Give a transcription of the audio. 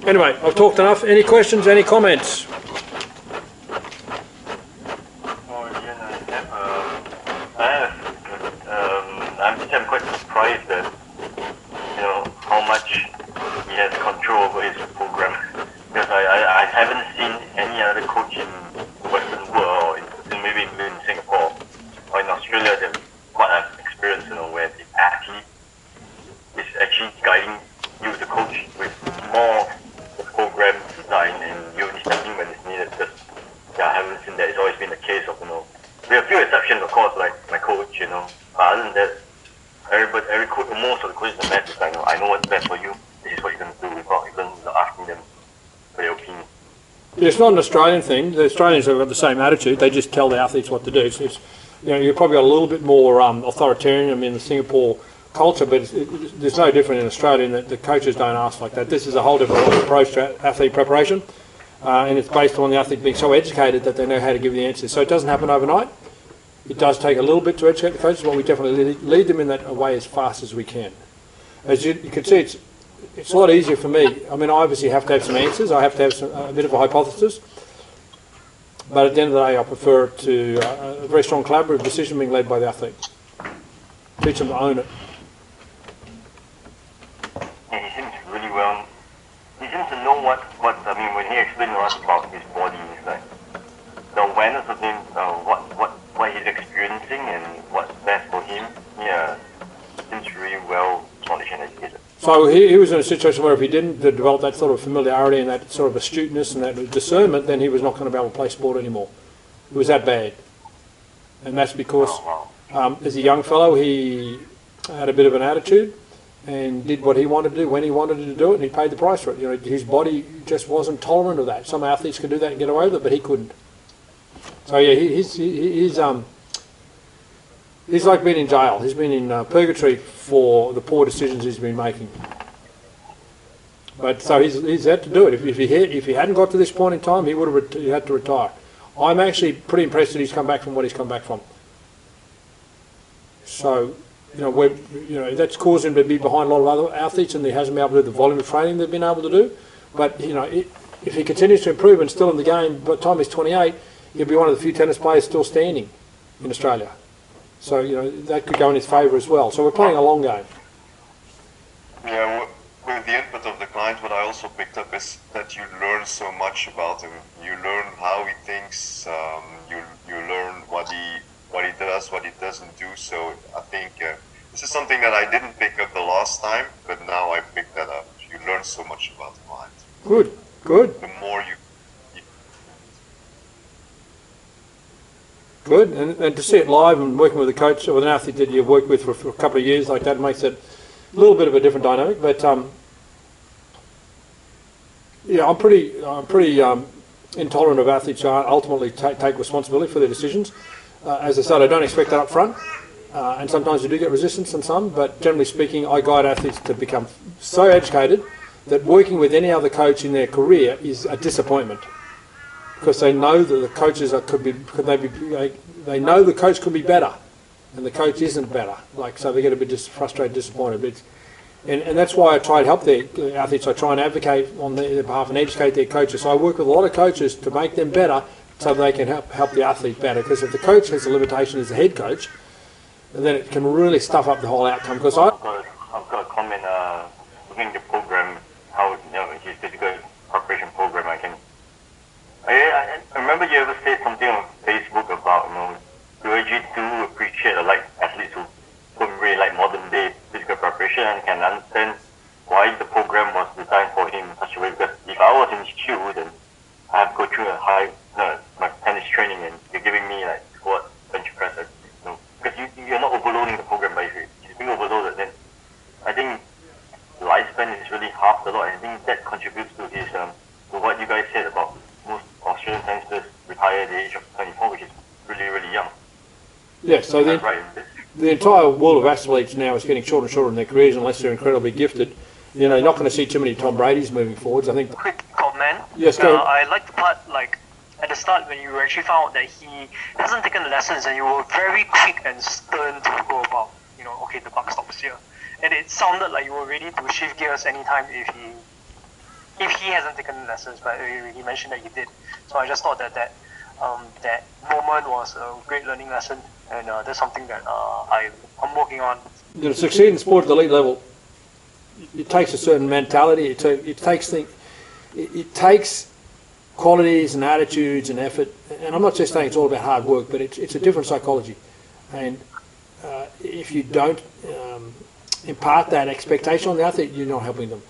Anyway, I've talked enough. Any questions, any comments? I'm quite surprised that, how much he has control over his program. Because I haven't seen any other coach in the Western world, or maybe even in Singapore, or in Australia, that what I've experienced, where the athlete is actually guiding you, the coach, with more the program design, and you only stepping when it's needed. Because I haven't seen that. It's always been the case of, there are a few exceptions, of course, like my coach, but other than that, every coach, most of the coaches in the match is like, I know what's best for you. This is what you're going to do, without even asking them for their opinion. It's not an Australian thing. The Australians have got the same attitude. They just tell the athletes what to do. So it's, you've probably got a little bit more authoritarian in the Singapore culture, but there's no different in Australia in that the coaches don't ask like that. This is a whole different approach to athlete preparation, and it's based on the athlete being so educated that they know how to give the answers. So it doesn't happen overnight. It does take a little bit to educate the coaches, but we definitely lead them in that way as fast as we can. As you can see, it's a lot easier for me. I mean, I obviously have to have some answers. I have to have a bit of a hypothesis. But at the end of the day, I prefer it to a very strong collaborative decision being led by the athlete. Teach them to own it. Yeah, he seems really well. He seems to know what when he explained to us about his body, it's like the awareness of him, what he's experiencing and what's best for him. Yeah, seems really well knowledge and educated. So he was in a situation where if he didn't develop that sort of familiarity and that sort of astuteness and that discernment, then he was not going to be able to play sport anymore. It was that bad. And that's because as a young fellow, he had a bit of an attitude and did what he wanted to do when he wanted to do it, and he paid the price for it. His body just wasn't tolerant of that. Some athletes could do that and get away with it, but he couldn't. So yeah, he's like being in jail. He's been in purgatory for the poor decisions he's been making. But so he's had to do it. If he hadn't got to this point in time, he would have had to retire. I'm actually pretty impressed that he's come back from what he's come back from. So that's caused him to be behind a lot of other athletes, and he hasn't been able to do the volume of training they've been able to do. But if he continues to improve and still in the game, by the time he's 28, he'll be one of the few tennis players still standing in Australia. So, that could go in his favour as well. So we're playing a long game. Yeah, with the input of the client, what I also picked up is that you learn so much about him. You learn how he thinks, you learn what he does, what he doesn't do. So I think this is something that I didn't pick up the last time, but now I picked that up. You learn so much about the client. Good. The more you... Good, and to see it live and working with a coach or with an athlete that you've worked with for a couple of years like that makes it a little bit of a different dynamic. But I'm pretty intolerant of athletes who ultimately take responsibility for their decisions. As I said, I don't expect that up front, and sometimes we do get resistance from some. But generally speaking, I guide athletes to become so educated that working with any other coach in their career is a disappointment. Because they know that the coaches they know the coach could be better, and the coach isn't better. So they get a bit frustrated, disappointed. And that's why I try to help the athletes. I try and advocate on their behalf and educate their coaches. So I work with a lot of coaches to make them better, so they can help the athlete better. Because if the coach has a limitation as the head coach, then it can really stuff up the whole outcome. Because I've got a comment looking at the program, how his physical preparation program. I remember you ever said something on Facebook about, you actually do appreciate or like athletes who don't really like modern day physical preparation and can understand why the program was designed for him in such a way. Because if I was in his shoes, then I have to go through my tennis training, and you're giving me like squat, bench press, because you're not overloading the program, but if it's being overloaded, then I think the lifespan is really half the lot, and I think that contributes to his to what you guys said about most Australian tennis retire at the age of 24, which is really, really young. Yeah, so the entire world of athletes now is getting shorter and shorter in their careers unless they're incredibly gifted. You're not going to see too many Tom Bradys moving forwards. I think. Quick comment. Yes, go. I like the part at the start when you actually found out that he hasn't taken the lessons, and you were very quick and stern to go about. Okay, the buck stops here, and it sounded like you were ready to shift gears anytime if he hasn't taken lessons, but he mentioned that he did. So I just thought that that moment was a great learning lesson, and that's something that I'm working on. To succeed in sport at the elite level, it takes a certain mentality. It takes qualities and attitudes and effort. And I'm not just saying it's all about hard work, but it's a different psychology. And if you don't impart that expectation on the athlete, you're not helping them.